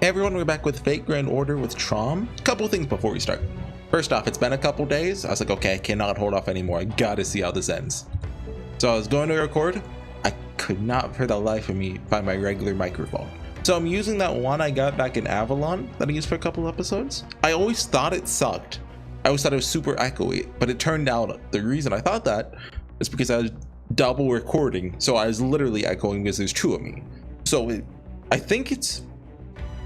Hey everyone, we're back with Fate Grand Order with Traum. Couple things before we start. First off, it's been a couple days. I was like, okay, I cannot hold off anymore. I gotta see how this ends. So I was going to record. I could not for the life of me find my regular microphone. So I'm using that one I got back in Avalon that I used for a couple episodes. I always thought it sucked. I always thought it was super echoey, but it turned out the reason I thought that is because I was double recording. So I was literally echoing because there's two of me. So I think it's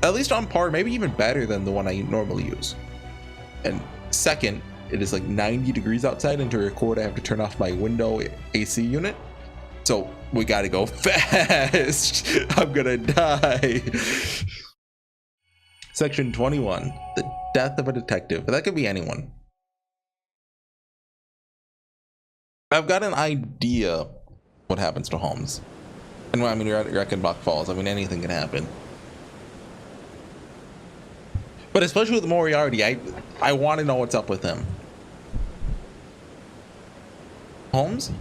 at least on par, maybe even better than the one I normally use. And second, it is like 90 degrees outside, and to record I have to turn off my window AC unit. So we gotta go fast. I'm gonna die. Section 21, the death of a detective. But that could be anyone. I've got an idea what happens to Holmes. And I mean, you're at Reichenbach Falls. I mean, anything can happen. But especially with Moriarty, I want to know what's up with him. Holmes?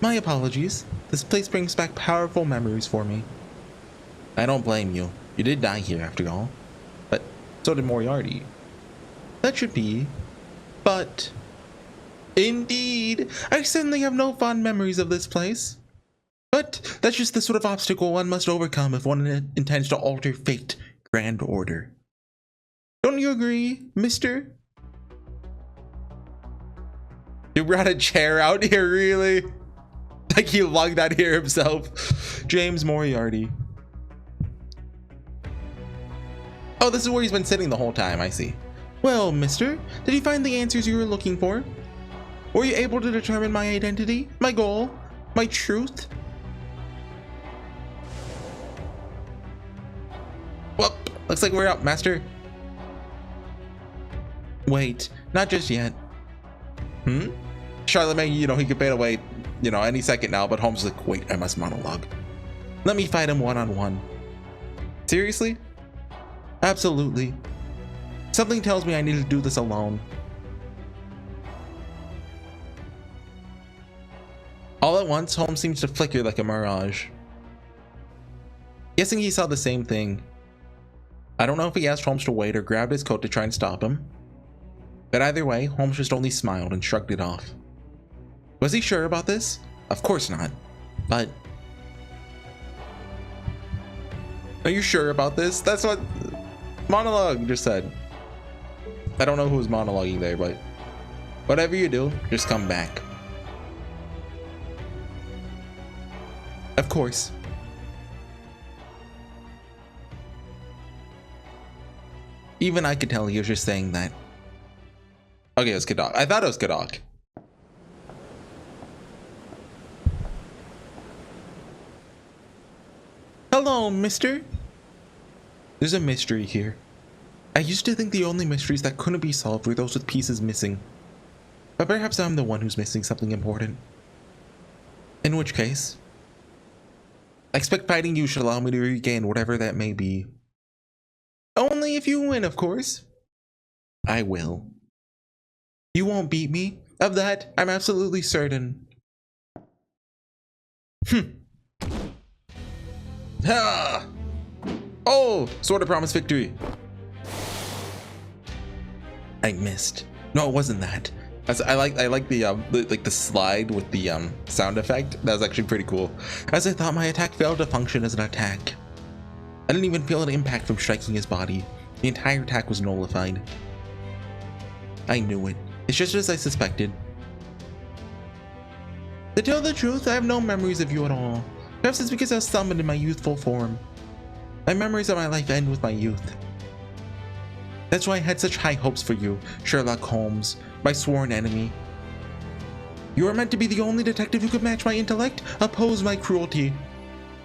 My apologies. This place brings back powerful memories for me. I don't blame you. You did die here after all. But so did Moriarty. That should be. But indeed, I certainly have no fond memories of this place. But that's just the sort of obstacle one must overcome if one intends to alter fate, Grand Order. Don't you agree, mister? You brought a chair out here, really? Like he lugged that here himself. James Moriarty. Oh, this is where he's been sitting the whole time, I see. Well, mister, did you find the answers you were looking for? Were you able to determine my identity, my goal, my truth? Well, looks like we're up, master. Wait, not just yet. Charlemagne, you know, he could fade away, you know, any second now, but Holmes is like, wait, I must monologue. Let me fight him one-on-one. Seriously? Absolutely. Something tells me I need to do this alone. All at once, Holmes seems to flicker like a mirage. Guessing he saw the same thing. I don't know if he asked Holmes to wait or grabbed his coat to try and stop him. But either way, Holmes just only smiled and shrugged it off. Was he sure about this? Of course not. But are you sure about this? That's what monologue just said. I don't know who was monologuing there, but whatever you do, just come back. Of course. Even I could tell he was just saying that. Okay, it was Kadok. I thought it was Kadok. Hello, mister. There's a mystery here. I used to think the only mysteries that couldn't be solved were those with pieces missing. But perhaps I'm the one who's missing something important. In which case, I expect fighting you should allow me to regain whatever that may be. Only if you win, of course. I will. You won't beat me. Of that, I'm absolutely certain. Ha! Oh, sort of promised victory. I missed. No, it wasn't that. I like the slide with the sound effect. That was actually pretty cool. As I thought my attack failed to function as an attack. I didn't even feel an impact from striking his body. The entire attack was nullified. I knew it. It's just as I suspected. To tell the truth, I have no memories of you at all. Perhaps it's because I was summoned in my youthful form. My memories of my life end with my youth. That's why I had such high hopes for you, Sherlock Holmes, my sworn enemy. You were meant to be the only detective who could match my intellect, oppose my cruelty.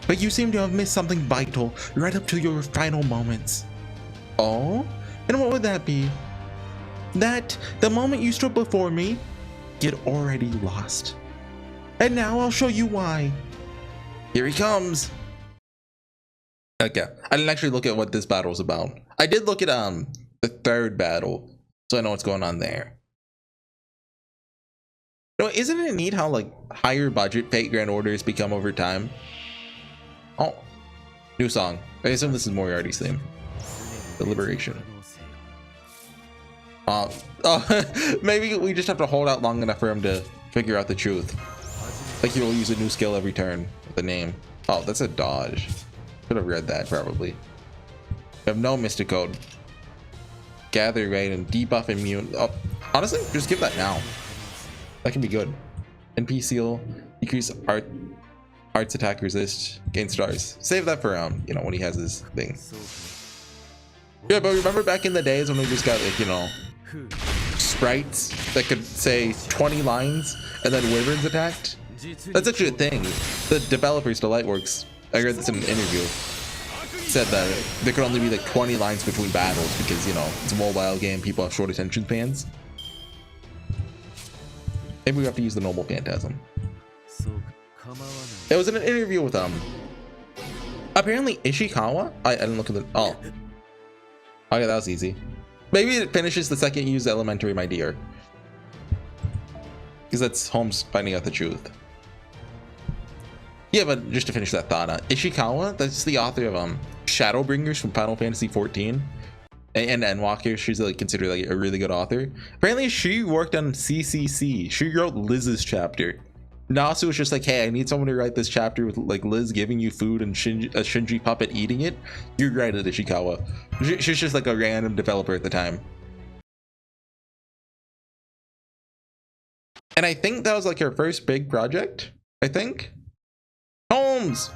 But you seem to have missed something vital right up to your final moments. Oh? And what would that be? That, the moment you stood before me, you'd already lost. And now I'll show you why. Here he comes. Okay, I didn't actually look at what this battle was about. I did look at the third battle, so I know what's going on there. No, isn't it neat how like higher budget Fate Grand Orders become over time? Oh, New song. I assume this is Moriarty's theme. The Liberation. Oh, maybe we just have to hold out long enough for him to figure out the truth. Like he will use a new skill every turn with the name. Oh, that's a dodge. Should have read that probably. We have no mystic code. Gather raid and debuff immune. Oh, honestly, just give that now. That can be good. NP seal, decrease arts attack resist, gain stars. Save that for you know, when he has his thing. Yeah, but remember back in the days when we just got like, you know, sprites that could say 20 lines and then wyverns attacked? That's actually a thing. The developers to Lightworks, I heard this in an interview, said that there could only be like 20 lines between battles because, you know, it's a mobile game, people have short attention spans. Maybe we have to use the normal phantasm. It was in an interview with apparently Ishikawa. I didn't look at the okay, that was easy. Maybe it finishes the second you use elementary, my dear, because that's Holmes finding out the truth. Yeah, but just to finish that thought, Ishikawa, that's the author of Shadowbringers from Final Fantasy 14 and Endwalker. She's like considered like a really good author. Apparently she worked on CCC. She wrote Liz's chapter. Nasu was just like, hey, I need someone to write this chapter with like Liz giving you food and a Shinji puppet eating it. You write it, Ishikawa. She's just like a random developer at the time. And I think that was like her first big project, I think. Holmes!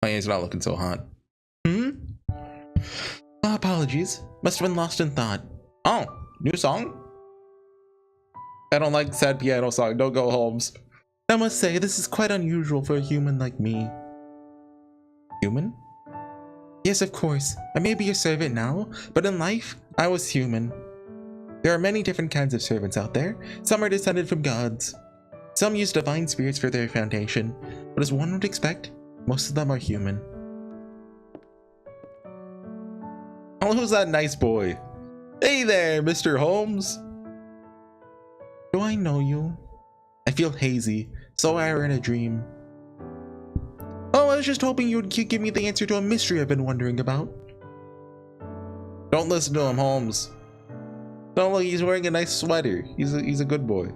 Oh yeah, he's not looking so hot. Apologies. Must have been lost in thought. Oh, new song? I don't like sad piano song. Don't go, Holmes. I must say, this is quite unusual for a human like me. Human? Yes, of course. I may be your servant now, but in life, I was human. There are many different kinds of servants out there. Some are descended from gods. Some use divine spirits for their foundation, but as one would expect, most of them are human. Oh, who's that nice boy? Hey there, Mr. Holmes. Do I know you? I feel hazy, so I were in a dream. Oh, I was just hoping you'd give me the answer to a mystery I've been wondering about. Don't listen to him, Holmes. Don't look, he's wearing a nice sweater. He's a good boy.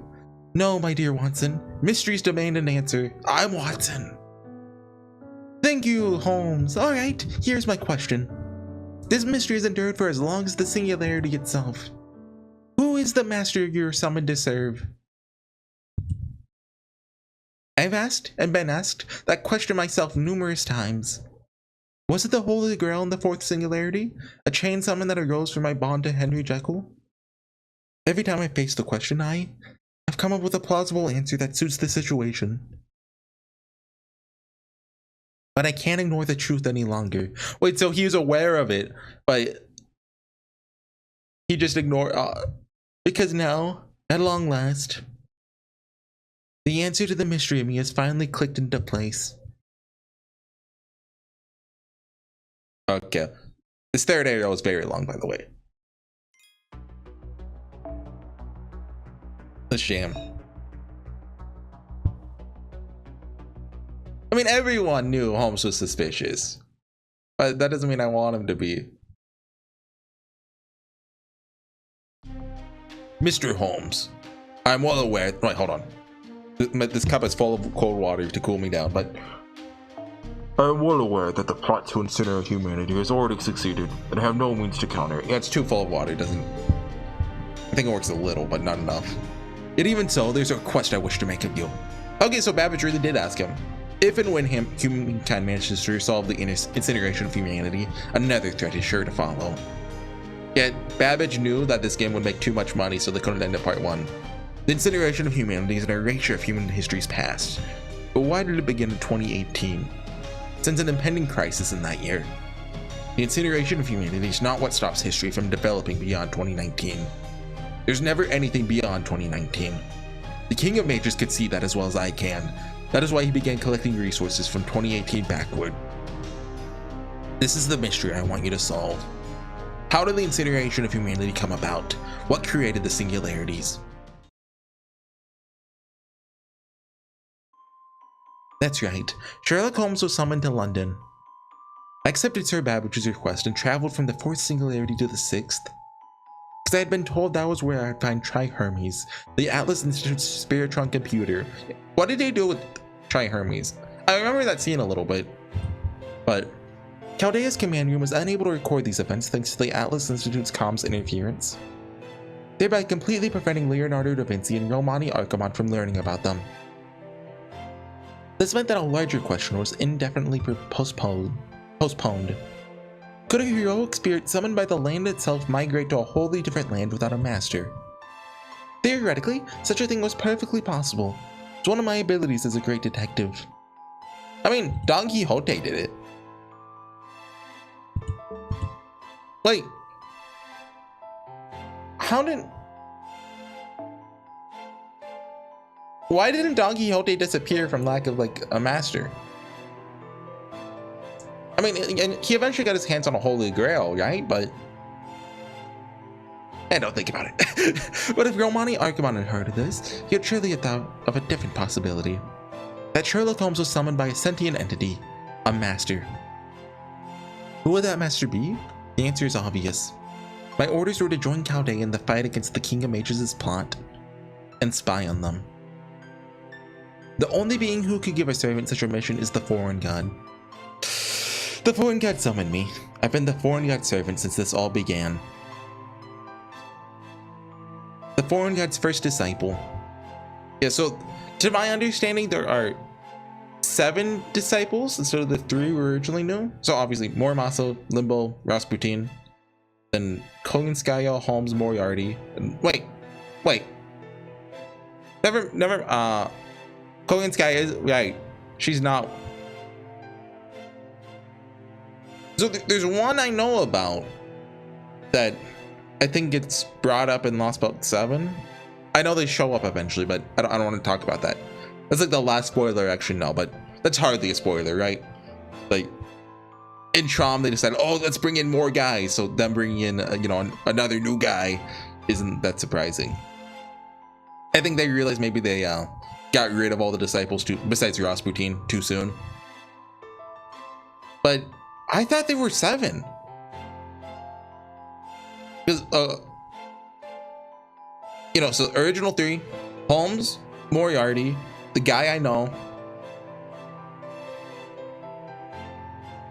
No, my dear Watson. Mysteries demand an answer. I'm Watson. Thank you, Holmes. All right, here's my question. This mystery has endured for as long as the singularity itself. Who is the master you're summoned to serve? I've asked and been asked that question myself numerous times. Was it the Holy Grail in the fourth singularity? A chain summon that arose from my bond to Henry Jekyll? Every time I face the question, I've come up with a plausible answer that suits the situation. But I can't ignore the truth any longer. Wait, so he was aware of it, but he just ignored... because now, at long last, the answer to the mystery of me has finally clicked into place. Okay. This third area was very long, by the way. A shame. I mean, everyone knew Holmes was suspicious, but that doesn't mean I want him to be. Mr. Holmes, I'm well aware. Right, hold on. This cup is full of cold water to cool me down, but I'm well aware that the plot to incinerate humanity has already succeeded and have no means to counter it. Yeah, it's too full of water. It doesn't. I think it works a little, but not enough. Yet even so, there's a request I wish to make of you. Okay, so Babbage really did ask him. If and when humankind manages to resolve the incineration of humanity, another threat is sure to follow. Yet, Babbage knew that this game would make too much money, so they couldn't end at part 1. The incineration of humanity is an erasure of human history's past. But why did it begin in 2018? Since an impending crisis in that year. The incineration of humanity is not what stops history from developing beyond 2019. There's never anything beyond 2019. The King of Mages could see that as well as I can. That is why he began collecting resources from 2018 backward. This is the mystery I want you to solve. How did the incineration of humanity come about? What created the singularities? That's right. Sherlock Holmes was summoned to London. I accepted Sir Babbage's request and traveled from the 4th singularity to the 6th. Because I had been told that was where I'd find Tri-Hermes, the Atlas Institute's Spiritron computer. What did they do with Tri-Hermes? I remember that scene a little bit. But Chaldea's command room was unable to record these events thanks to the Atlas Institute's comms interference, thereby completely preventing Leonardo da Vinci and Romani Archimond from learning about them. This meant that a larger question was indefinitely postponed. Could a heroic spirit summoned by the land itself migrate to a wholly different land without a master? Theoretically, such a thing was perfectly possible. It's one of my abilities as a great detective. I mean, Don Quixote did it. Like, why didn't Don Quixote disappear from lack of like a master? I mean, and he eventually got his hands on a holy grail, right? But don't think about it. But if Romani Archimond had heard of this, he would surely have thought of a different possibility. That Sherlock Holmes was summoned by a sentient entity, a master. Who would that master be? The answer is obvious. My orders were to join Chaldea in the fight against the King of Mages' plot, and spy on them. The only being who could give a servant such a mission is the Foreign God. The Foreign God summoned me. I've been the Foreign God servant since this all began. The Foreign God's first disciple. Yeah, so to my understanding, there are 7 disciples instead of the 3 we originally knew. So obviously, Moriarty, Limbo, Rasputin, then Kolinskaya, Holmes, Moriarty. And wait. Never. Kolinskaya is right. She's not. So there's one I know about that I think gets brought up in Lost Boat 7. I know they show up eventually, but I don't want to talk about that. That's like the last spoiler, actually, no, but that's hardly a spoiler, right? Like, in Traum, they decided, oh, let's bring in more guys. So them bringing in, another new guy isn't that surprising. I think they realized maybe they got rid of all the disciples, besides Rasputin, too soon. But I thought there were 7. Because, so original 3, Holmes, Moriarty, the guy I know.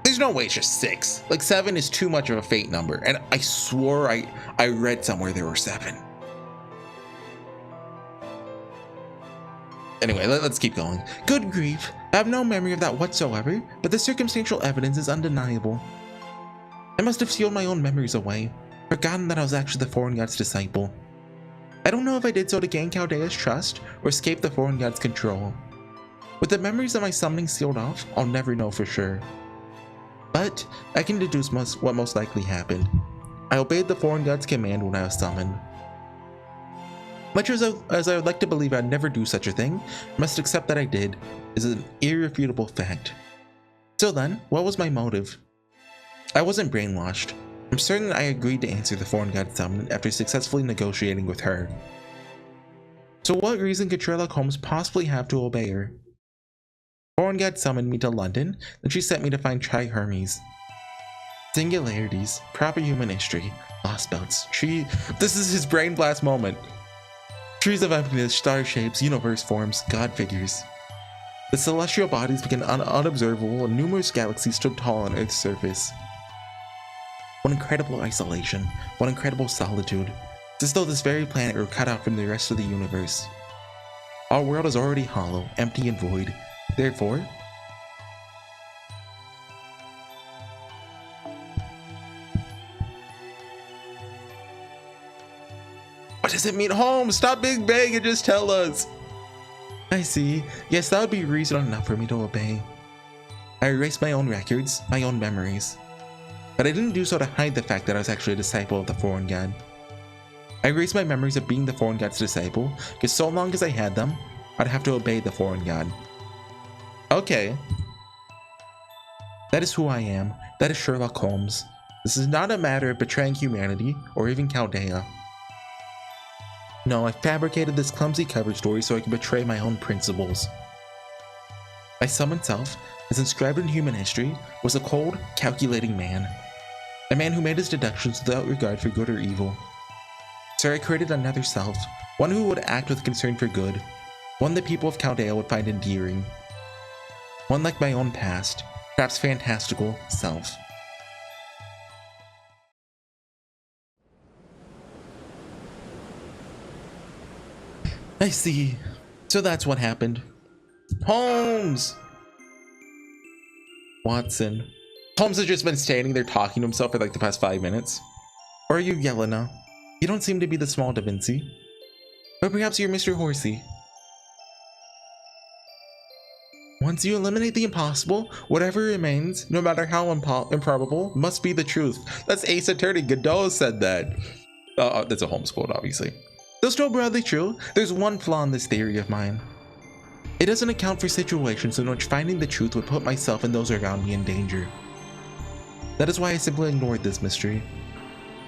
There's no way it's just 6. Like 7 is too much of a fate number. And I swore I read somewhere there were 7. Anyway, let's keep going. Good grief. I have no memory of that whatsoever, but the circumstantial evidence is undeniable. I must have sealed my own memories away, forgotten that I was actually the Foreign God's disciple. I don't know if I did so to gain Chaldea's trust or escape the Foreign God's control. With the memories of my summoning sealed off, I'll never know for sure. But I can deduce what most likely happened. I obeyed the Foreign God's command when I was summoned. Much as I would like to believe I'd never do such a thing, I must accept that I did, is an irrefutable fact. So then, what was my motive? I wasn't brainwashed. I'm certain I agreed to answer the Foreign God's summon after successfully negotiating with her. So what reason could Sherlock Holmes possibly have to obey her? Foreign God summoned me to London, then she sent me to find Tri-Hermes. Singularities, proper human history, lost belts, this is his brain blast moment. Trees of emptiness, star shapes, universe forms, god figures. The celestial bodies became unobservable and numerous galaxies stood tall on Earth's surface. What incredible isolation, what incredible solitude. It's as though this very planet were cut out from the rest of the universe. Our world is already hollow, empty and void. Therefore, what does it mean, Holmes? Stop being vague and just tell us. I see. Yes, that would be reason enough for me to obey. I erased my own records, my own memories. But I didn't do so to hide the fact that I was actually a disciple of the Foreign God. I erased my memories of being the Foreign God's disciple, because so long as I had them, I'd have to obey the Foreign God. Okay. That is who I am. That is Sherlock Holmes. This is not a matter of betraying humanity, or even Chaldea. No, I fabricated this clumsy cover story so I could betray my own principles. My summoned self, as inscribed in human history, was a cold, calculating man. A man who made his deductions without regard for good or evil. So I created another self, one who would act with concern for good, one the people of Chaldea would find endearing. One like my own past, perhaps fantastical, self. I see. So that's what happened. Holmes! Watson. Holmes has just been standing there talking to himself for like the past 5 minutes. Or are you Yelena? You don't seem to be the small Da Vinci. Or perhaps you're Mr. Horsey. Once you eliminate the impossible, whatever remains, no matter how improbable, must be the truth. That's Ace Attorney. Godot said that. That's a Holmes quote, obviously. Though still broadly true, there's one flaw in this theory of mine. It doesn't account for situations in which finding the truth would put myself and those around me in danger. That is why I simply ignored this mystery.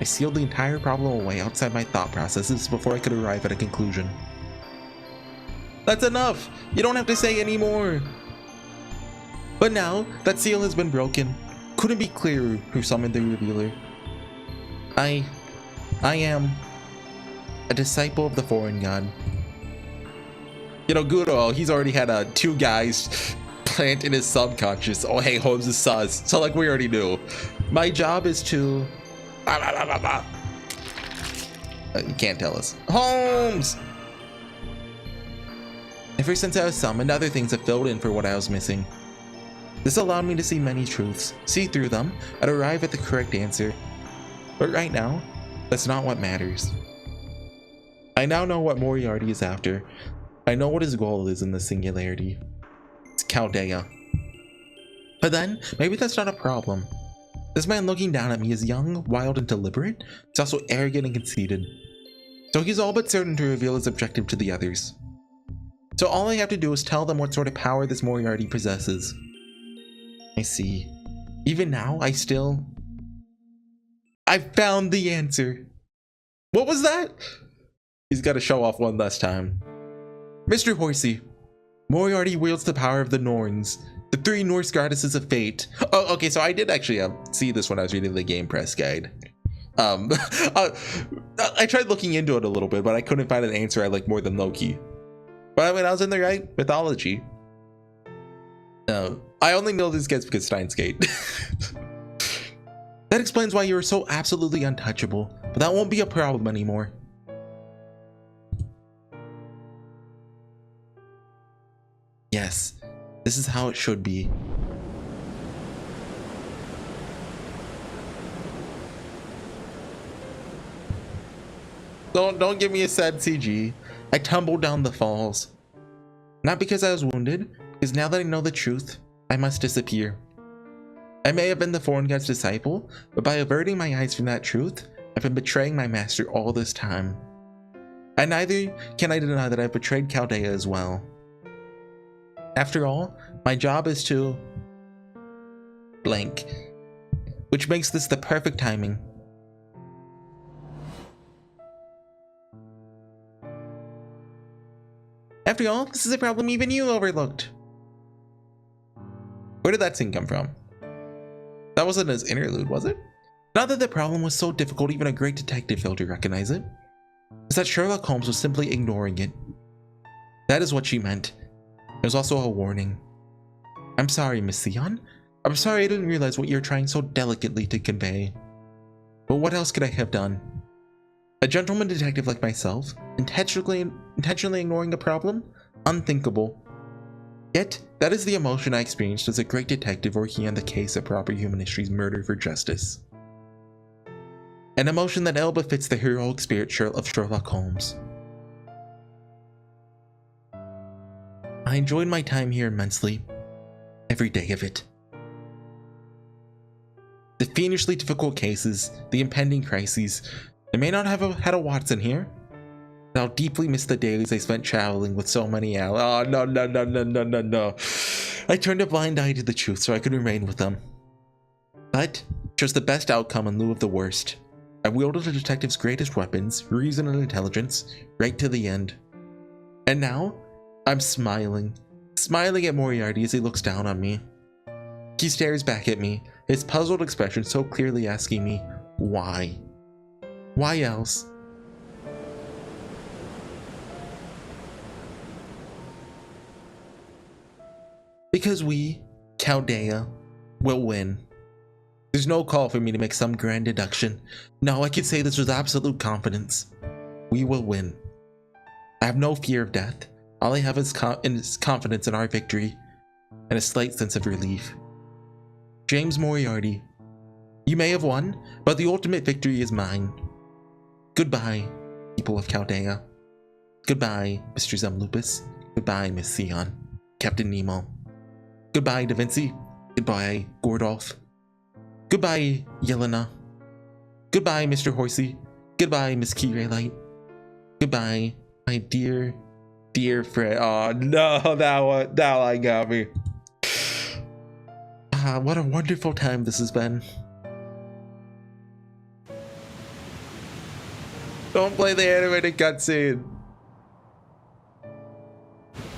I sealed the entire problem away outside my thought processes before I could arrive at a conclusion. That's enough! You don't have to say any more! But now, that seal has been broken. Couldn't be clearer who summoned the revealer. I am a disciple of the foreign god. You know, Guro, he's already had 2 guys plant in his subconscious. Oh, hey, Holmes is sus. So, like, we already knew. My job is to... you can't tell us. Holmes! Ever since I was summoned, other things have filled in for what I was missing. This allowed me to see many truths, see through them, and arrive at the correct answer. But right now, that's not what matters. I now know what Moriarty is after. I know what his goal is in the singularity. It's Chaldea. But then, maybe that's not a problem. This man looking down at me is young, wild, and deliberate. He's also arrogant and conceited. So he's all but certain to reveal his objective to the others. So all I have to do is tell them what sort of power this Moriarty possesses. I see. Even now, I found the answer. What was that? He's got to show off one last time. Mr. Horsey, Moriarty wields the power of the Norns, the 3 Norse goddesses of fate. Oh, okay, so I did actually see this when I was reading the Game Press guide. I tried looking into it a little bit, but I couldn't find an answer I like more than Loki. But I mean, I was in the right mythology. I only know these guys because Steins Gate. That explains why you are so absolutely untouchable, but that won't be a problem anymore. Yes, this is how it should be. Don't give me a sad CG. I tumbled down the falls. Not because I was wounded, because now that I know the truth, I must disappear. I may have been the foreign god's disciple, but by averting my eyes from that truth, I've been betraying my master all this time. And neither can I deny that I've betrayed Chaldea as well. After all, my job is to... blank. Which makes this the perfect timing. After all, this is a problem even you overlooked. Where did that scene come from? That wasn't his interlude, was it? Not that the problem was so difficult even a great detective failed to recognize it. It's that Sherlock Holmes was simply ignoring it. That is what she meant. It was also a warning. I'm sorry, Miss Sion. I'm sorry I didn't realize what you're trying so delicately to convey. But what else could I have done? A gentleman detective like myself, intentionally ignoring a problem? Unthinkable. Yet, that is the emotion I experienced as a great detective working on the case of proper human history's murder for justice. An emotion that ill befits the heroic spirit of Sherlock Holmes. I enjoyed my time here immensely. Every day of it. The fiendishly difficult cases, the impending crises. I may not have had a Watson here, but I'll deeply miss the days I spent traveling with so many Oh, no. I turned a blind eye to the truth so I could remain with them. But, chose the best outcome in lieu of the worst. I wielded a detective's greatest weapons, reason and intelligence, right to the end. And now, I'm smiling smiling at Moriarty as he looks down on me. He stares back at me, his puzzled expression so clearly asking me, why? Why else? Because we, Chaldea, will win. There's no call for me to make some grand deduction. No, I can say this with absolute confidence. We will win. I have no fear of death. All I have is confidence in our victory and a slight sense of relief. James Moriarty, you may have won, but the ultimate victory is mine. Goodbye, people of Chaldea. Goodbye, Mr. Zemlupus. Goodbye, Miss Theon. Captain Nemo. Goodbye, Da Vinci. Goodbye, Gordolph. Goodbye, Yelena. Goodbye, Mr. Horsey. Goodbye, Miss Kiraylite. Goodbye, my dear friend. Oh no, that one got me. What a wonderful time this has been. Don't play the animated cutscene.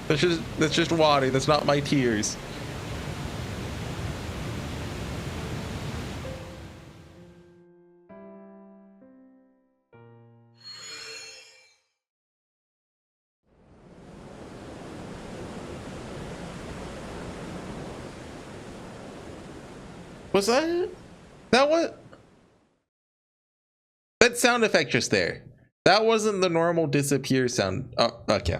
That's just water. That's not my tears. Was that what? That sound effect just there. That wasn't the normal disappear sound. Oh, okay.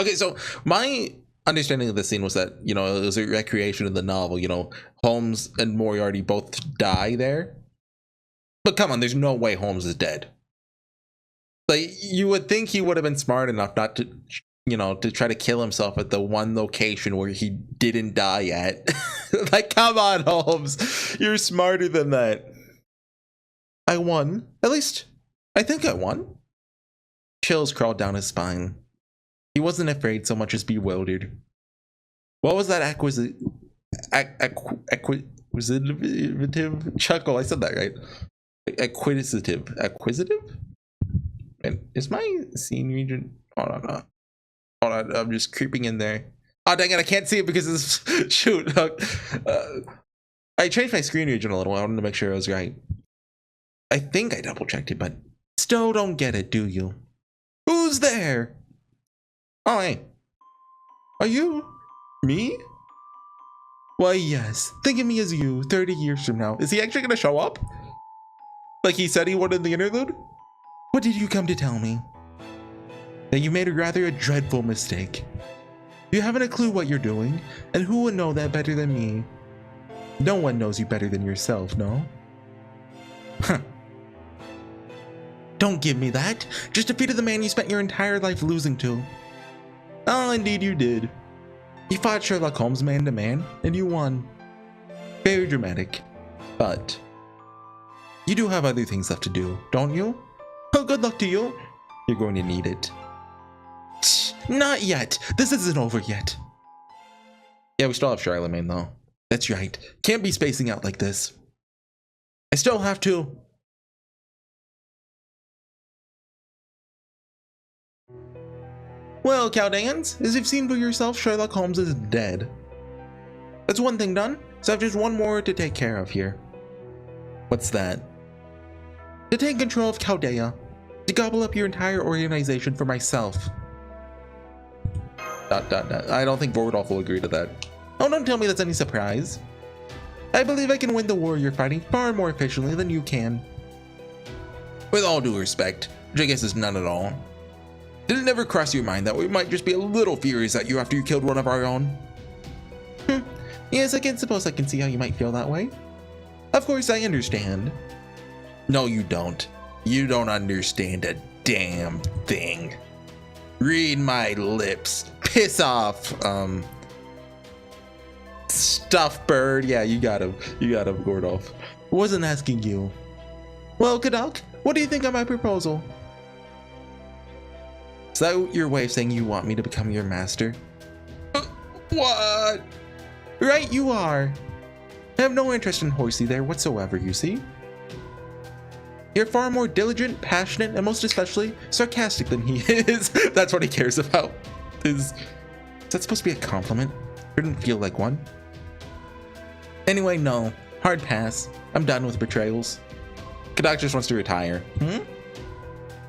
Okay, so my understanding of the scene was that, you know, it was a recreation of the novel. You know, Holmes and Moriarty both die there. But come on, there's no way Holmes is dead. Like, you would think he would have been smart enough not to, you know, to try to kill himself at the one location where he didn't die at. Like, come on, Holmes. You're smarter than that. I won. At least, I think I won. Chills crawled down his spine. He wasn't afraid so much as bewildered. What was that acquisitive chuckle? I said that right. Acquisitive. And is my scene region? Hold on, I'm just creeping in there. Oh dang it, I can't see it because it's shoot. I changed my screen region a little. I wanted to make sure it was right. I think I double checked it, but still don't get it, do you? Who's there? Oh hey, are you me? Why yes, think of me as you 30 years from now. Is he actually gonna show up? Like he said he would in the interlude? What did you come to tell me? That you made a dreadful mistake. You haven't a clue what you're doing, and who would know that better than me? No one knows you better than yourself, no? Huh. Don't give me that. Just defeated the man you spent your entire life losing to. Oh, indeed you did. You fought Sherlock Holmes man to man, and you won. Very dramatic. But you do have other things left to do, don't you? Oh, good luck to you. You're going to need it. Not yet. This isn't over yet. Yeah, we still have Charlemagne though. That's right. Can't be spacing out like this. I still have to. Well, Chaldeans, as you've seen for yourself, Sherlock Holmes is dead. That's one thing done, so I have just one more to take care of here. What's that? To take control of Chaldea. To gobble up your entire organization for myself. ... I don't think Bordolph will agree to that. Oh, don't tell me that's any surprise. I believe I can win the war you're fighting far more efficiently than you can. With all due respect, which I guess is none at all. Did it never cross your mind that we might just be a little furious at you after you killed one of our own? Yes, I can suppose I can see how you might feel that way. Of course, I understand. No, you don't. You don't understand a damn thing. Read my lips. Piss off. Stuffed bird. Yeah, you got him. You got him, Gordolph. Wasn't asking you. Well, Cadoc, what do you think of my proposal? Is that your way of saying you want me to become your master? What? Right, you are. I have no interest in Horsey there whatsoever, you see. You're far more diligent, passionate, and most especially sarcastic than he is. That's what he cares about. His that supposed to be a compliment? Didn't feel like one. Anyway, no. Hard pass. I'm done with betrayals. Kadak just wants to retire.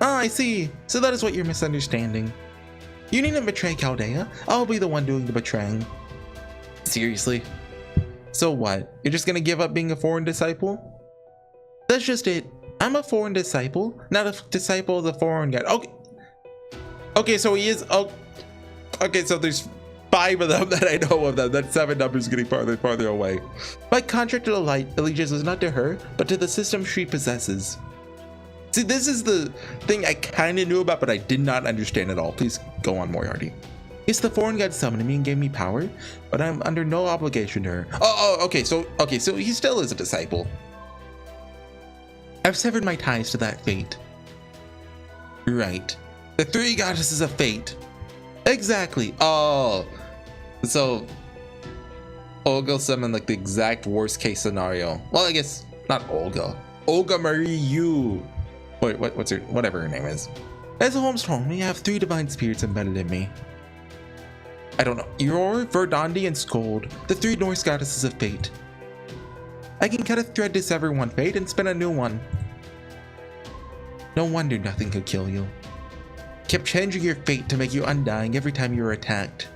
Oh, I see. So that is what you're misunderstanding. You needn't betray Chaldea. I'll be the one doing the betraying. Seriously? So what? You're just gonna give up being a foreign disciple? That's just it. I'm a foreign disciple, not a disciple of the foreign god. Okay. Okay, so he is. Oh. Okay, so there's 5 of them that I know of them. That 7 numbers getting farther and farther away. My contract to the light allegiance is not to her, but to the system she possesses. See, this is the thing I kind of knew about, but I did not understand at all. Please go on, Moriarty. Yes, the foreign god summoned me and gave me power, but I'm under no obligation to her. Okay, so he still is a disciple. I've severed my ties to that fate. Right. The 3 goddesses of fate. Exactly. Oh, so Olga summoned like the exact worst case scenario. Well, I guess not Olga. Olga Marie Yu. Wait, what's her, whatever her name is. As Holmes told me, I have 3 divine spirits embedded in me. I don't know. Yor, Verdandi, and Scold, the 3 Norse goddesses of fate. I can cut a thread to sever one fate and spin a new one. No wonder nothing could kill you. Kept changing your fate to make you undying every time you were attacked.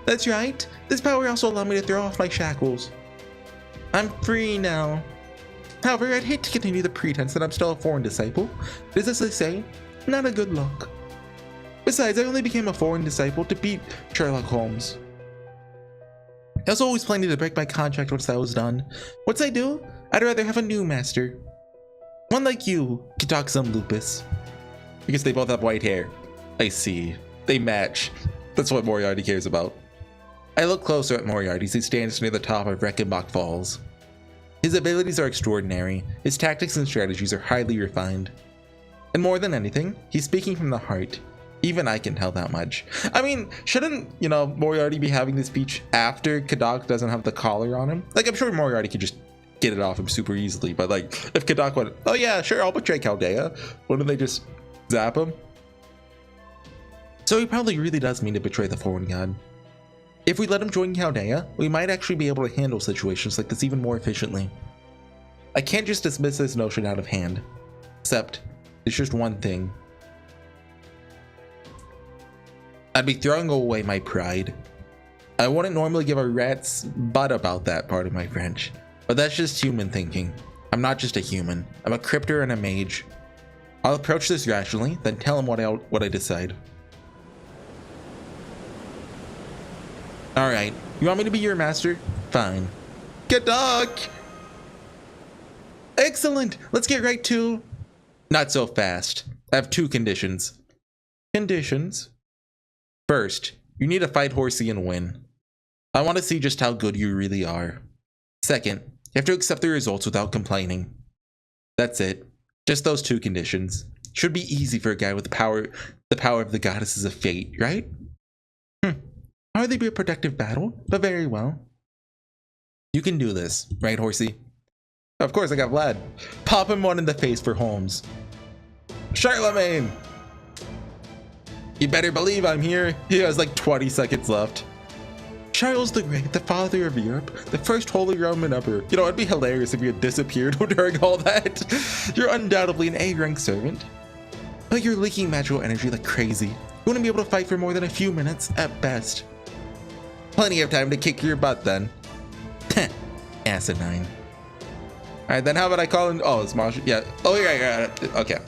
That's right. This power also allowed me to throw off my shackles. I'm free now. However, I'd hate to continue the pretense that I'm still a foreign disciple. It is, as they say, not a good look. Besides, I only became a foreign disciple to beat Sherlock Holmes. I was always planning to break my contract once that was done. Once I do, I'd rather have a new master. One like you, Kitaxum Lupus. Because they both have white hair. I see. They match. That's what Moriarty cares about. I look closer at Moriarty as he stands near the top of Reichenbach Falls. His abilities are extraordinary. His tactics and strategies are highly refined. And more than anything, he's speaking from the heart. Even I can tell that much. I mean, shouldn't, Moriarty be having this speech after Kadak doesn't have the collar on him? Like, I'm sure Moriarty could just get it off him super easily, but like, if Kadak went, oh yeah, sure, I'll betray Chaldea, wouldn't they just zap him? So he probably really does mean to betray the foreign god. If we let him join Chaldea, we might actually be able to handle situations like this even more efficiently. I can't just dismiss this notion out of hand. Except, it's just one thing. I'd be throwing away my pride. I wouldn't normally give a rat's butt about that part of my French, but that's just human thinking. I'm not just a human. I'm a cryptor and a mage. I'll approach this rationally, then tell him what I decide. Alright, you want me to be your master? Fine. Kadak! Excellent! Let's get right to... Not so fast. I have 2 conditions. Conditions? First, you need to fight Horsey and win. I want to see just how good you really are. Second, you have to accept the results without complaining. That's it. Just those 2 conditions. Should be easy for a guy with the power of the goddesses of fate, right? Hardly be a productive battle, but very well. You can do this, right, Horsey? Of course, I got Vlad. Pop him one in the face for Holmes. Charlemagne! You better believe I'm here. He has like 20 seconds left. Charles the Great, the father of Europe, the first Holy Roman Emperor. It'd be hilarious if you had disappeared during all that. You're undoubtedly an A-rank servant, but you're leaking magical energy like crazy. You wouldn't be able to fight for more than a few minutes at best. Plenty of time to kick your butt then. Asinine. Alright, then how about I call in... Oh, it's Marshall. Yeah. Oh, yeah. Okay.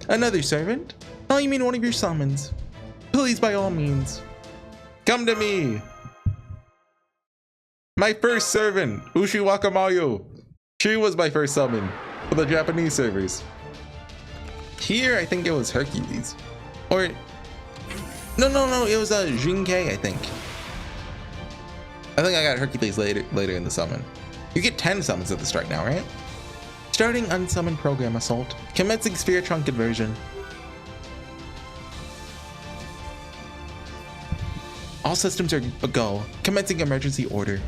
Another servant? Oh, you mean one of your summons? Please, by all means. Come to me. My first servant, Ushi Wakamayu. She was my first summon for the Japanese servers. Here, I think it was Hercules. Or... No, it was Jinkei, I think. I think I got Hercules later in the summon. You get 10 summons at the start now, right? Starting unsummoned program assault. Commencing sphere trunk conversion. All systems are a go. Commencing emergency order.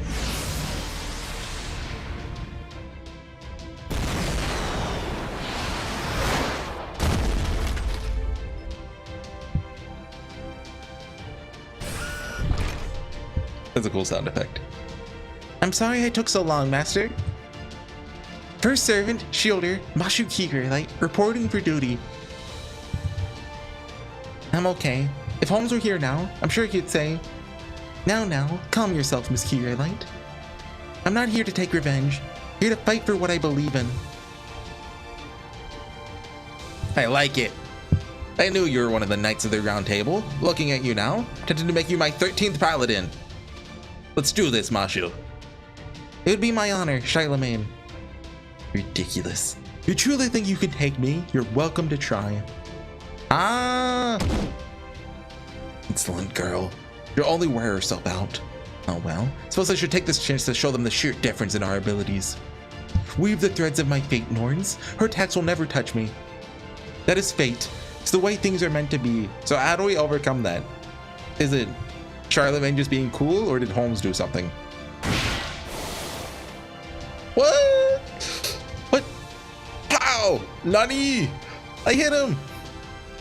That's a cool sound effect. I'm sorry I took so long, Master. First servant, Shielder, Mashu Kigurite, reporting for duty. I'm okay. If Holmes were here now, I'm sure he'd say, Now, calm yourself, Miss Kigurite. I'm not here to take revenge. Here to fight for what I believe in. I like it. I knew you were one of the Knights of the Round Table. Looking at you now, tempted to make you my 13th Paladin. Let's do this, Mashu. It would be my honor, Charlemagne. Ridiculous. You truly think you can take me? You're welcome to try. Ah! Insolent girl. You'll only wear yourself out. Oh well. Suppose I should take this chance to show them the sheer difference in our abilities. Weave the threads of my fate, Norns. Her attacks will never touch me. That is fate. It's the way things are meant to be. So how do we overcome that? Is it Charlemagne just being cool, or did Holmes do something? What? What? Pow! Nani! I hit him!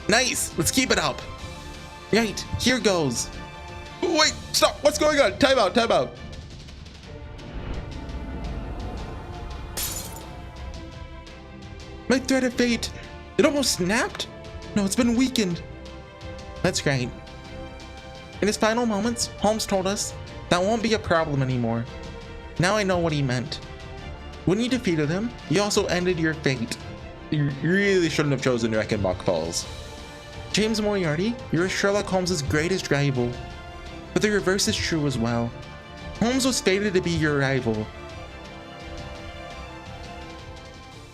Nice! Let's keep it up! Right, here goes! Wait, stop! What's going on? Time out, time out! My thread of fate! It almost snapped? No, it's been weakened. That's right. In his final moments, Holmes told us that won't be a problem anymore. Now I know what he meant. When you defeated him, you also ended your fate. You really shouldn't have chosen Reichenbach Falls. James Moriarty, you're Sherlock Holmes' greatest rival. But the reverse is true as well. Holmes was fated to be your rival.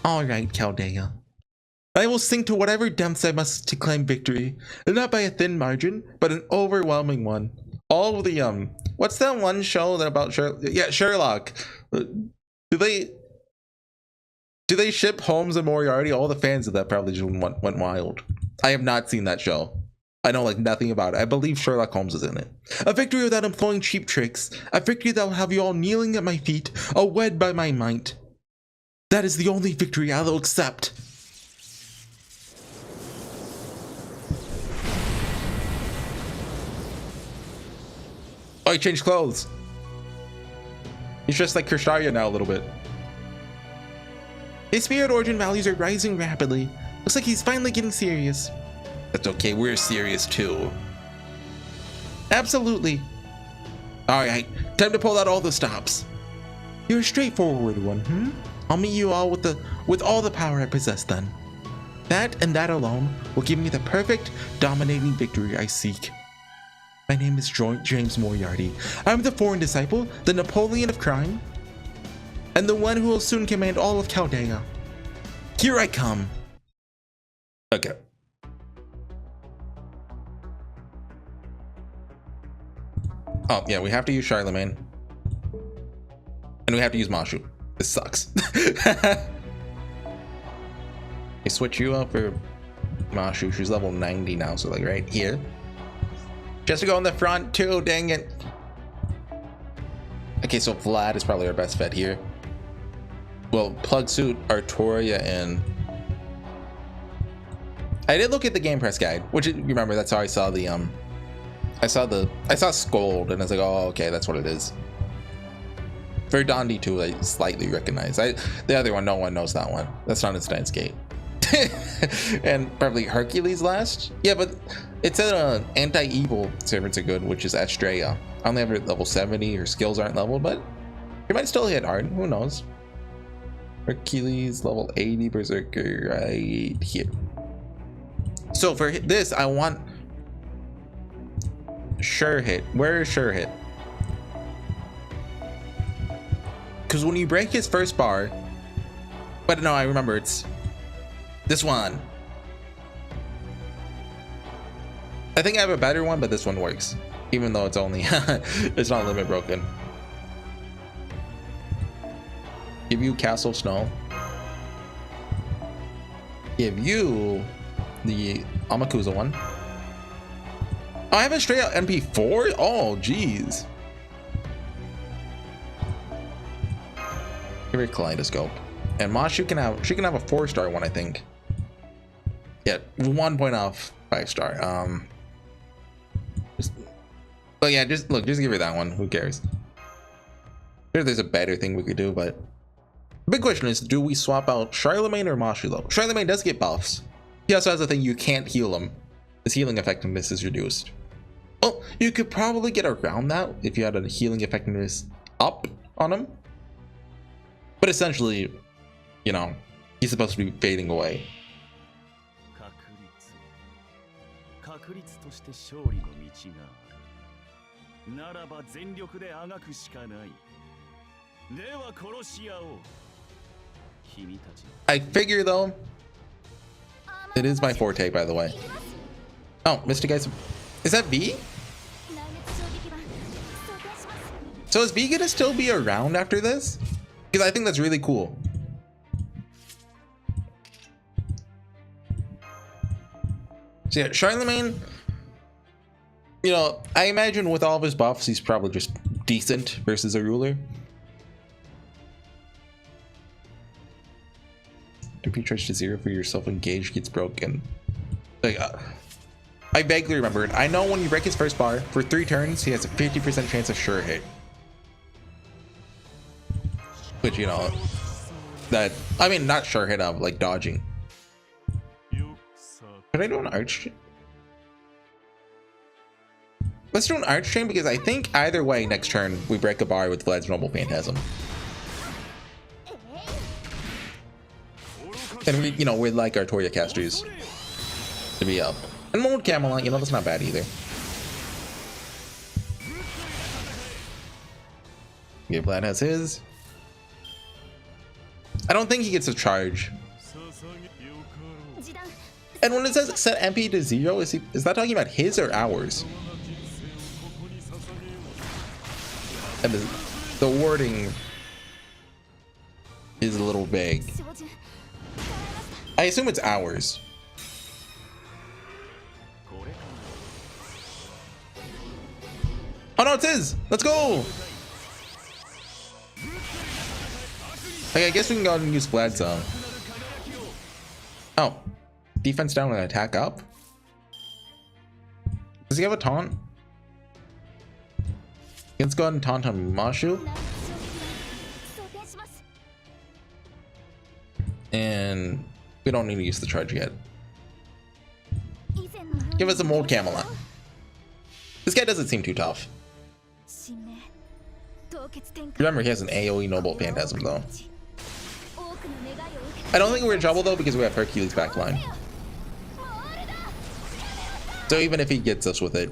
Alright, Chaldea. I will sink to whatever depths I must to claim victory, and not by a thin margin, but an overwhelming one. All of the what's that one show that about Sherlock? Yeah, Sherlock. Do they ship Holmes and Moriarty? All the fans of that probably just went wild. I have not seen that show. I know like nothing about it. I believe Sherlock Holmes is in it. A victory without employing cheap tricks. A victory that will have you all kneeling at my feet, wed by my might. That is the only victory I will accept. Oh, he changed clothes. He's just like Krisharya now a little bit. His spirit origin values are rising rapidly. Looks like he's finally getting serious. That's okay, we're serious too. Absolutely. Alright, time to pull out all the stops. You're a straightforward one, I'll meet you all with all the power I possess then. That and that alone will give me the perfect, dominating victory I seek. My name is James Moriarty. I'm the foreign disciple, the Napoleon of crime, and the one who will soon command all of Chaldea. Here I come. Okay. Oh, yeah, we have to use Charlemagne. And we have to use Mashu. This sucks. We switch you out for Mashu. She's level 90 now, so like right here. Just to go in the front too, dang it. Okay, so Vlad is probably our best bet here. Well, Plug Suit, Artoria, and I did look at the Game Press guide, which remember that's how I saw the I saw Scold and I was like, oh okay, that's what it is. Verdandi too, I slightly recognize. The other one, no one knows that one. That's not in Steins Gate. And probably Hercules last. Yeah, but it said anti-evil servants are good, which is Astrea. I only have it at level 70. Her skills aren't leveled, but she might still hit hard. Who knows? Hercules level 80 berserker right here. So for this, I want sure hit. Where is sure hit? Because when you break his first bar, but no, I remember it's this one. I think I have a better one, but this one works, even though it's only it's not limit broken. Give you Castle Snow. Give you the Amakusa one. Oh, I have a straight out MP4. Oh, geez. Give her Kaleidoscope, and Mashu can have a 4-star one, I think. Yeah, 1 point off 5-star. But yeah, just look, just give her that one. Who cares? Sure, there's a better thing we could do, but the big question is, do we swap out Charlemagne or Mashulo? Charlemagne does get buffs. He also has a thing you can't heal him. His healing effectiveness is reduced. Well, you could probably get around that if you had a healing effectiveness up on him. But essentially, you know, he's supposed to be fading away. I figure though, it is my forte, by the way. Oh, Mr. Guys, is that V? So is V gonna still be around after this? Because I think that's really cool. So yeah, Charlemagne, you know, I imagine with all of his buffs, he's probably just decent versus a ruler. If you charge to 0 for yourself, engaged gets broken. Like, I vaguely remember it. I know when you break his first bar, for 3 turns, he has a 50% chance of sure hit. Which, you know, that, I mean, not sure hit of, like dodging. Could I do an arch chain? Let's do an arch chain because I think either way next turn we break a bar with Vlad's Noble Phantasm. And we, you know, we'd like our Toria casters to be up. And Mold Camelot, you know, that's not bad either. Yeah, Vlad has his. I don't think he gets a charge. And when it says set MP to 0, is that talking about his or ours? And the wording is a little vague. I assume it's ours. Oh no, it's his! Let's go! Okay, I guess we can go ahead and use Vlad's zone. Oh. Defense down and attack up? Does he have a taunt? Let's go ahead and taunt on Mashu. And we don't need to use the charge yet. Give us a Mold Camelot. This guy doesn't seem too tough. Remember, he has an AoE Noble Phantasm though. I don't think we're in trouble though because we have Hercules backline. So even if he gets us with it,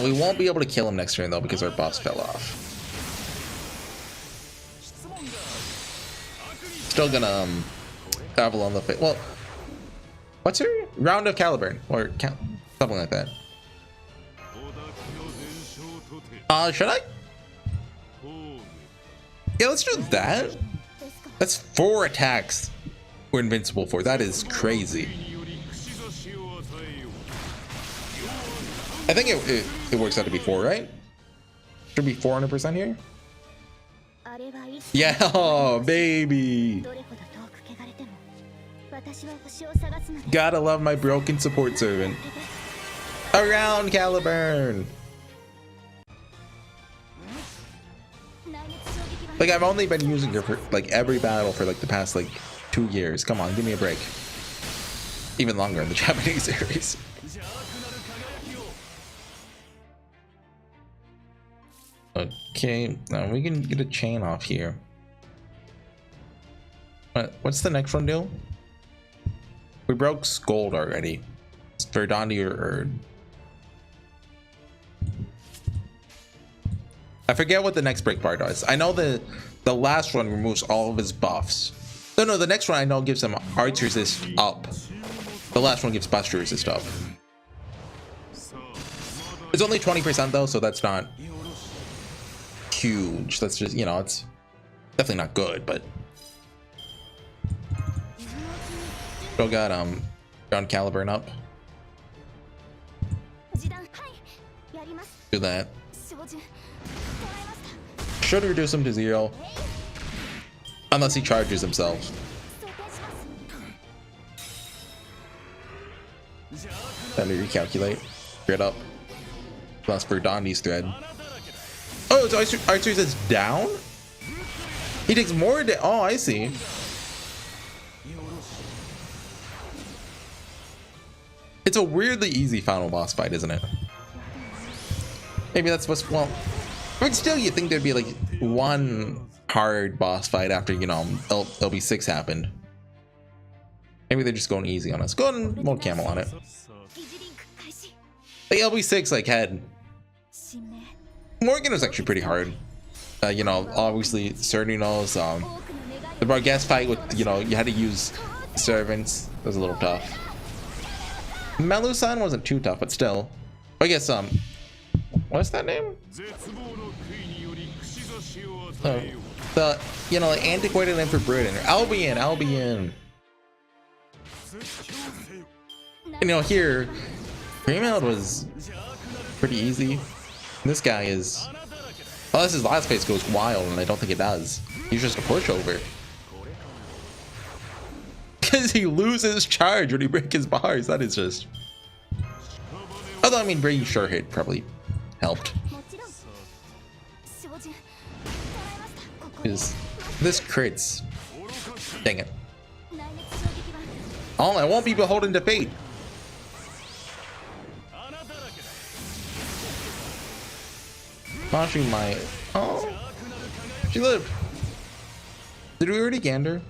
we won't be able to kill him next turn though because our buffs fell off. Still gonna travel on the face. Well, what's her round of Caliburn or something like that? Should I? Yeah, let's do that. That's 4 attacks we're invincible for. That is crazy. I think it works out to be 4, right? Should be 400% here. Yeah, oh, baby. Gotta love my broken support servant. Around Caliburn. Like, I've only been using her for like every battle for like the past like 2 years. Come on, give me a break. Even longer in the Japanese series. Okay, now we can get a chain off here. What's the next one do? We broke Scold already. It's Verdandi or I forget what the next break bar does. I know the last one removes all of his buffs. No, the next one I know gives him arch resist up. The last one gives buster resist up. It's only 20% though, so that's not huge. That's just, you know, it's definitely not good, but still got John Caliburn up. Do that. Should reduce him to 0 unless he charges himself. Time to recalculate. Straight up. Plus for Dondi's thread. Oh, so Archer says down? He takes more oh, I see. It's a weirdly easy final boss fight, isn't it? Maybe that's what's, well, but still you think there'd be like one hard boss fight after, you know, LB6 happened. Maybe they're just going easy on us. Go ahead and more camel on it. The LB6 like had Morgan was actually pretty hard. You know, obviously Cernino's the Barghest fight with, you know, you had to use servants. It was a little tough. Melusan wasn't too tough, but still. I guess what's that name? The, you know, like antiquated name for Britain. Albion. You know, here Greenmeld was pretty easy. This guy is, unless his last phase goes wild, and I don't think it does. He's just a pushover. Because he loses charge when he breaks his bars. That is just. Although, I mean, bringing sure hit probably helped. Because this crits. Dang it. Oh, I won't be beholden to fate. Mashing my. Oh, she lived. Did we already gander?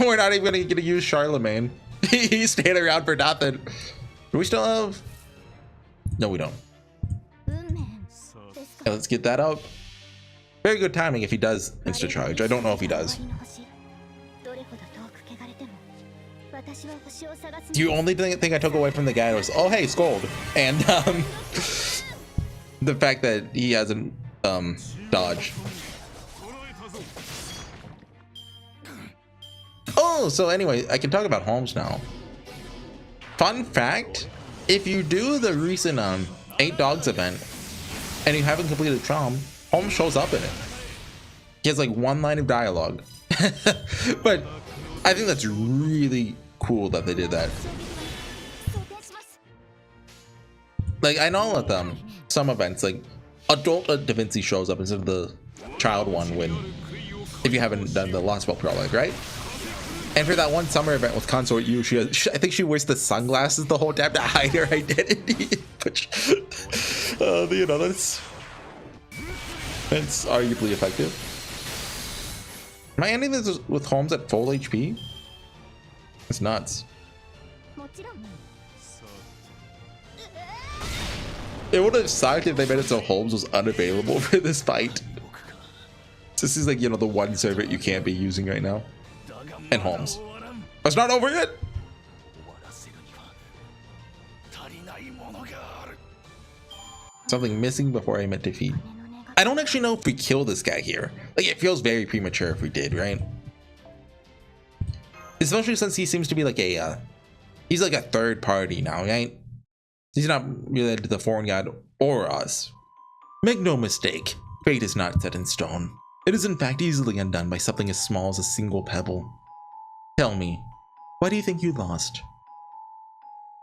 We're not even gonna use Charlemagne. He's staying around for nothing. Do we still have? No, we don't. Okay, let's get that up. Very good timing if he does insta charge. I don't know if he does. The only thing I took away from the guy was, oh hey, Scold, and the fact that he hasn't dodged. Oh, so anyway, I can talk about Holmes now. Fun fact, if you do the recent 8 Dogs event and you haven't completed Traum, Holmes shows up in it. He has like 1 line of dialogue. But I think that's really cool that they did that. Like, I know that some events, like adult Da Vinci shows up instead of the child one when, if you haven't done the Lost Spell prologue, right? And for that one summer event with HorseyEatYou, I think she wears the sunglasses the whole time to hide her identity. Which, you know, that's arguably effective. Am I ending this with Holmes at full HP? It's nuts. It would have sucked if they made it so Holmes was unavailable for this fight. This is like, you know, the one servant you can't be using right now. And Holmes. It's not over yet. Something missing before I met defeat. I don't actually know if we kill this guy here. Like, it feels very premature if we did, right? Especially since he seems to be like a he's like a third party now, right? He's not related to the foreign god or us. Make no mistake, fate is not set in stone. It is in fact easily undone by something as small as a single pebble. Tell me, why do you think you lost?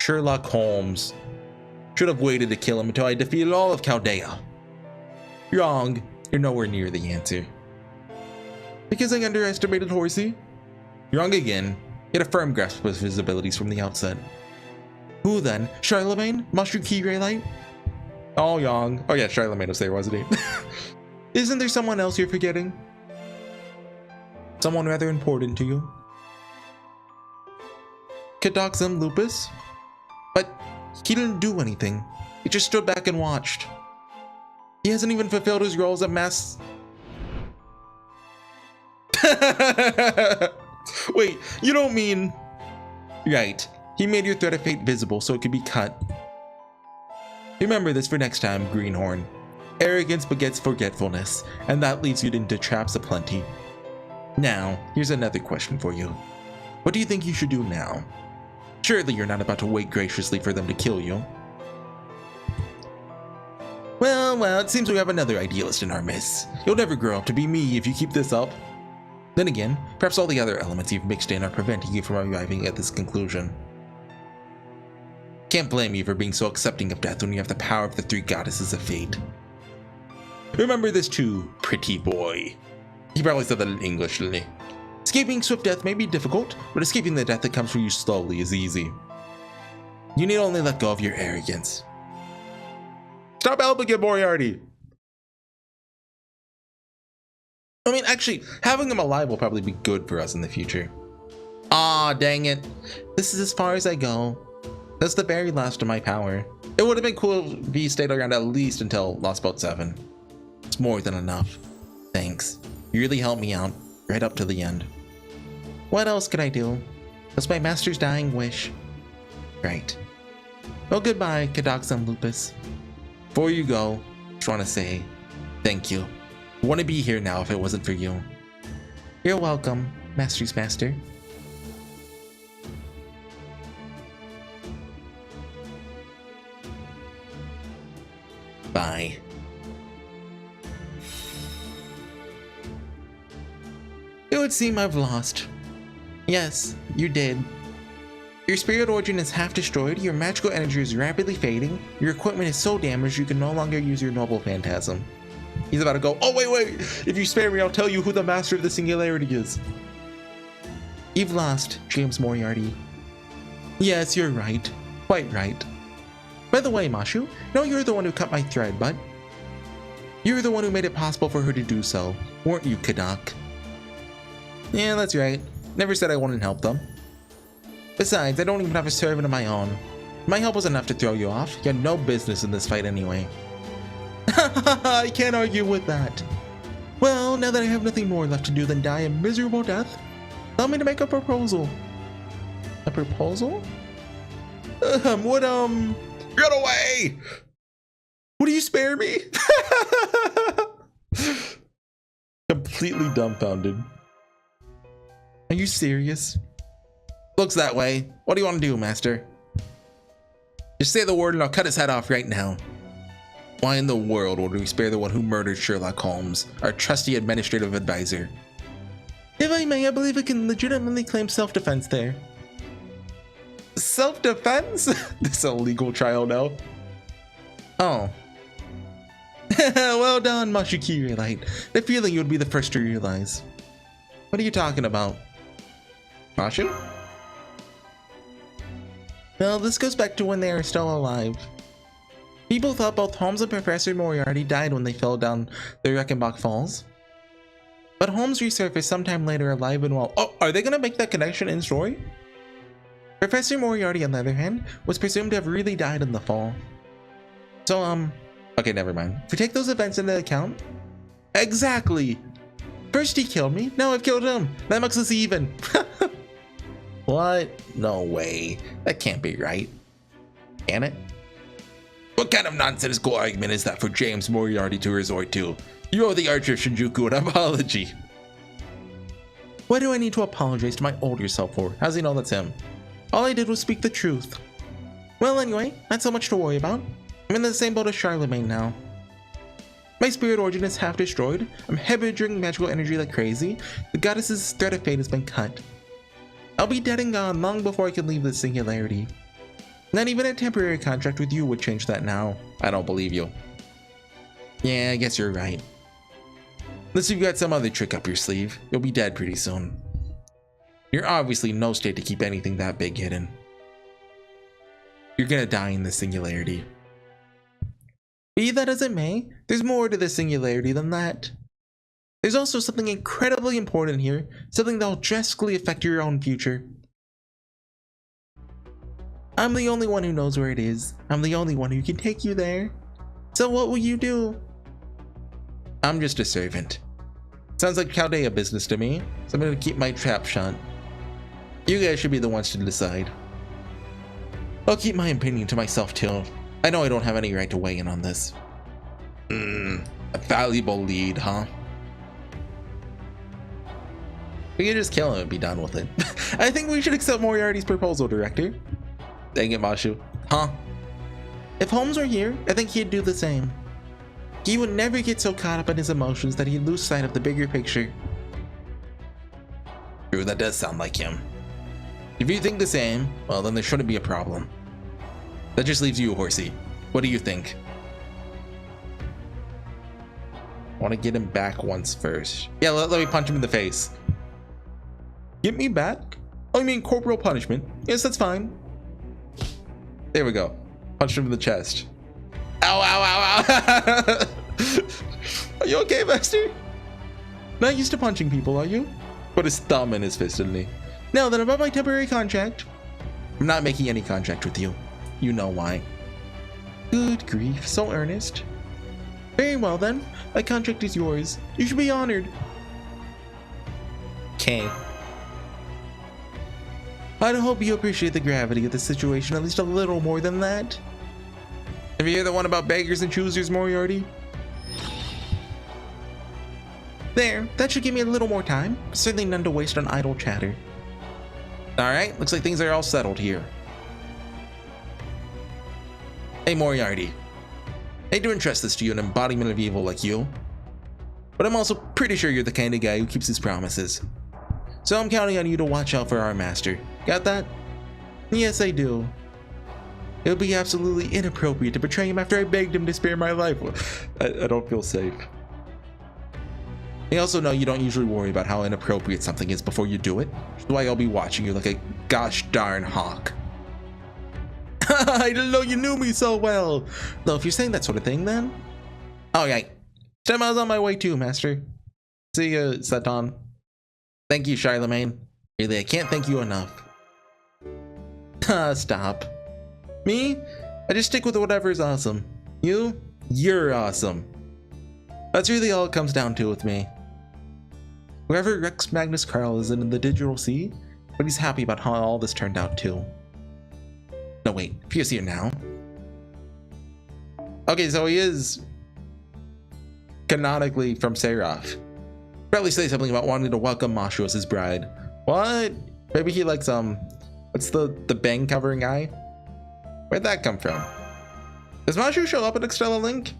Sherlock Holmes. Should have waited to kill him until I defeated all of Chaldea. Wrong, you're nowhere near the answer. Because I underestimated Horsey? Wrong again. He had a firm grasp of his abilities from the outset. Who then? Charlemagne? Mushroom Key Greylight? Oh, Yang. Oh yeah, Charlemagne was there, wasn't he? Isn't there someone else you're forgetting? Someone rather important to you? Cadoxum Lupus? But he didn't do anything. He just stood back and watched. He hasn't even fulfilled his role as a mass... Wait, you don't mean... Right. He made your threat of fate visible so it could be cut. Remember this for next time, Greenhorn. Arrogance begets forgetfulness, and that leads you into traps aplenty. Now, here's another question for you. What do you think you should do now? Surely you're not about to wait graciously for them to kill you. Well, it seems we have another idealist in our midst. You'll never grow up to be me if you keep this up. Then again, perhaps all the other elements you've mixed in are preventing you from arriving at this conclusion. Can't blame you for being so accepting of death when you have the power of the three goddesses of fate. Remember this too, pretty boy. He probably said that in English, didn't he? Escaping swift death may be difficult, but escaping the death that comes for you slowly is easy. You need only let go of your arrogance. Stop helping him, Moriarty! I mean, actually, having him alive will probably be good for us in the future. Aw, dang it. This is as far as I go. That's the very last of my power. It would have been cool if he stayed around at least until Lost Boat 7. It's more than enough. Thanks. You really helped me out, right up to the end. What else could I do? That's my master's dying wish. Right. Well, goodbye, Kadox Lupus. Before you go, I just want to say thank you. I wouldn't be here now if it wasn't for you. You're welcome, Master's Master. Bye. It would seem I've lost. Yes, you did. Your spirit origin is half destroyed, your magical energy is rapidly fading, your equipment is so damaged you can no longer use your noble phantasm. He's about to go, oh wait, if you spare me I'll tell you who the master of the singularity is. You've lost, James Moriarty. Yes, you're right. Quite right. By the way, Mashu, no, you're the one who cut my thread, but you're the one who made it possible for her to do so, weren't you, Kadak? Yeah, that's right. Never said I wouldn't help them. Besides, I don't even have a servant of my own. My help was enough to throw you off. You had no business in this fight anyway. I can't argue with that. Well, now that I have nothing more left to do than die a miserable death, allow me to make a proposal. A proposal? Get away! Would you spare me? Completely dumbfounded. Are you serious? Looks that way. What do you want to do, Master? Just say the word and I'll cut his head off right now. Why in the world would we spare the one who murdered Sherlock Holmes, our trusty administrative advisor? If I may, I believe I can legitimately claim self-defense there. Self-defense? This illegal trial now. Oh. Well done, Mashikiri Light. The feeling you would be the first to realize. What are you talking about? Mashu? Well, this goes back to when they are still alive. People thought both Holmes and Professor Moriarty died when they fell down the Reichenbach Falls. But Holmes resurfaced sometime later alive and well. Oh, are they gonna make that connection in story? Professor Moriarty, on the other hand, was presumed to have really died in the fall. So, okay, never mind. If we take those events into account... Exactly! First he killed me, now I've killed him! That makes us even! What? No way. That can't be right. Can it? What kind of nonsensical argument is that for James Moriarty to resort to? You owe the Archer of Shinjuku an apology. Why do I need to apologize to my older self for? How's he know that's him? All I did was speak the truth. Well, anyway, not so much to worry about. I'm in the same boat as Charlemagne now. My spirit origin is half destroyed. I'm hemorrhaging magical energy like crazy. The goddess's thread of fate has been cut. I'll be dead and gone long before I can leave this singularity. Not even a temporary contract with you would change that now. I don't believe you. Yeah, I guess you're right. Unless you've got some other trick up your sleeve, you'll be dead pretty soon. You're obviously in no state to keep anything that big hidden. You're gonna die in this singularity. Be that as it may, there's more to this singularity than that. There's also something incredibly important here, something that'll drastically affect your own future. I'm the only one who knows where it is. I'm the only one who can take you there. So what will you do? I'm just a servant. Sounds like Chaldea business to me, so I'm gonna keep my trap shut. You guys should be the ones to decide. I'll keep my opinion to myself too. I know I don't have any right to weigh in on this. A valuable lead, huh? We could just kill him and be done with it. I think we should accept Moriarty's proposal, Director. Dang it, Mashu. Huh? If Holmes were here, I think he'd do the same. He would never get so caught up in his emotions that he'd lose sight of the bigger picture. True, that does sound like him. If you think the same, well then there shouldn't be a problem. That just leaves you, Horsey. What do you think? I want to get him back once first. Yeah, let me punch him in the face. Get me back? Oh, you mean corporal punishment? Yes, that's fine. There we go. Punched him in the chest. Ow, ow, ow, ow. Are you okay, Master? Not used to punching people, are you? Put his thumb in his fist, didn't he? Now then, about my temporary contract. I'm not making any contract with you. You know why. Good grief, so earnest. Very well then, my contract is yours. You should be honored. Okay. I hope you appreciate the gravity of the situation at least a little more than that. Have you heard the one about beggars and choosers, Moriarty? There, that should give me a little more time. Certainly none to waste on idle chatter. Alright, looks like things are all settled here. Hey Moriarty. Hate to entrust this to you, an embodiment of evil like you. But I'm also pretty sure you're the kind of guy who keeps his promises. So I'm counting on you to watch out for our master. Got that? Yes, I do. It would be absolutely inappropriate to betray him after I begged him to spare my life. I don't feel safe. I also know you don't usually worry about how inappropriate something is before you do it. That's why I'll be watching you like a gosh darn hawk. I didn't know you knew me so well. Though if you're saying that sort of thing, then... Alright. 10 miles on my way too, Master. See ya, Satan. Thank you, Charlemagne. Really, I can't thank you enough. Stop. Me? I just stick with whatever is awesome. You're awesome. That's really all it comes down to with me. Wherever Rex Magnus Carl is in the digital sea, but he's happy about how all this turned out too. No wait, Pierce here now. Okay, so he is canonically from Seraph. Probably say something about wanting to welcome Mashu as his bride. What? Maybe he likes what's the bang covering guy? Where'd that come from? Does Mashu show up at Extella Link?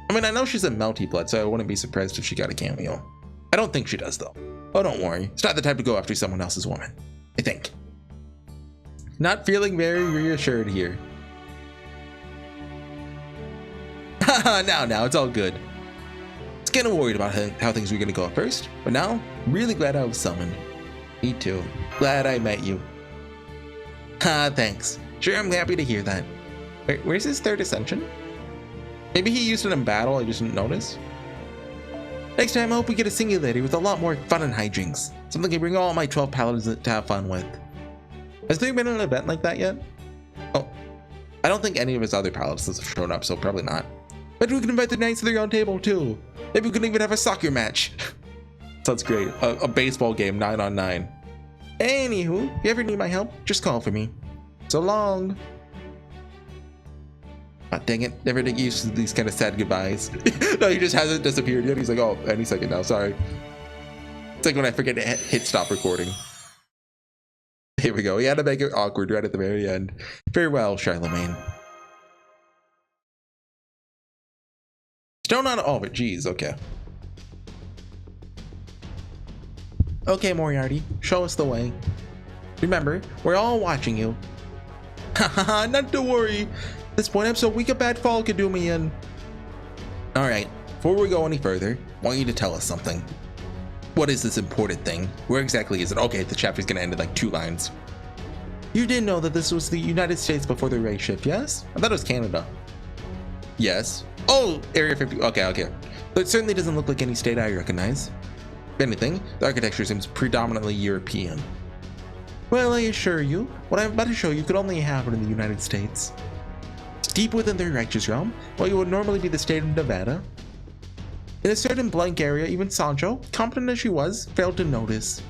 I mean, I know she's a Melty Blood, so I wouldn't be surprised if she got a cameo. I don't think she does though. Oh, don't worry. It's not the type to go after someone else's woman, I think. Not feeling very reassured here. Haha, now, it's all good. I was kinda worried about how things were gonna go at first, but now, really glad I was summoned. Me too. Glad I met you. Ha, thanks. Sure, I'm happy to hear that. Where's his third ascension? Maybe he used it in battle, I just didn't notice. Next time, I hope we get a simulator with a lot more fun and hijinks. Something I can bring all my 12 paladins to have fun with. Has there been an event like that yet? Oh, I don't think any of his other paladins have shown up, so probably not. But we can invite the knights to the round table too. Maybe we can even have a soccer match. Sounds great. A baseball game, 9-on-9. Anywho, if you ever need my help, just call for me. So long. Oh, dang it. Never get used to these kind of sad goodbyes. No, he just hasn't disappeared yet. He's like, oh, any second now. Sorry. It's like when I forget to hit stop recording. Here we go. He had to make it awkward right at the very end. Farewell, Charlemagne. Stone on... Oh, but geez. Okay. Okay, Moriarty. Show us the way. Remember, we're all watching you. Haha, not to worry. At this point, I'm so weak a bad fall could do me in. Alright, before we go any further, I want you to tell us something. What is this important thing? Where exactly is it? Okay, the chapter's gonna end in like 2 lines. You didn't know that this was the United States before the race shift, yes? I thought it was Canada. Yes. Oh, Area 50. Okay. But it certainly doesn't look like any state I recognize. If anything, the architecture seems predominantly European. Well, I assure you, what I'm about to show you could only happen in the United States. It's deep within their righteous realm, while you would normally be the state of Nevada. In a certain blank area, even Sancho, competent as she was, failed to notice.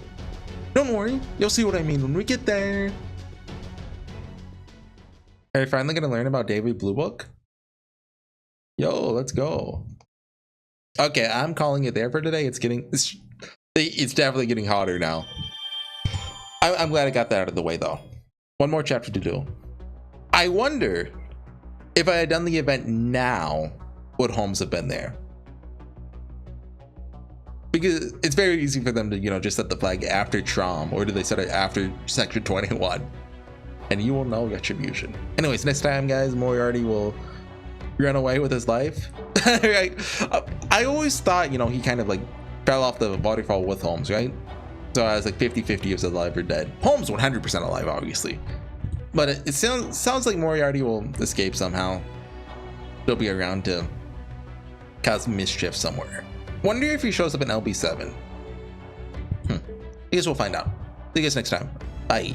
Don't worry, you'll see what I mean when we get there. Are you finally gonna learn about David Blue Book? Yo, let's go. Okay, I'm calling it there for today. It's definitely getting hotter now. I'm glad I got that out of the way though. One more chapter to do. I wonder if I had done the event now, would Holmes have been there? Because it's very easy for them to, just set the flag after Traum, or do they set it after Section 21? and you will know retribution. Anyways, next time, guys, Moriarty will run away with his life. Right? I always thought, you know, he kind of like fell off the waterfall with Holmes, right? So I was like 50-50 if he's alive or dead. Holmes 100% alive, obviously. But it sounds like Moriarty will escape somehow. He'll be around to cause mischief somewhere. Wonder if he shows up in LB7. I guess we'll find out. See you guys next time. Bye.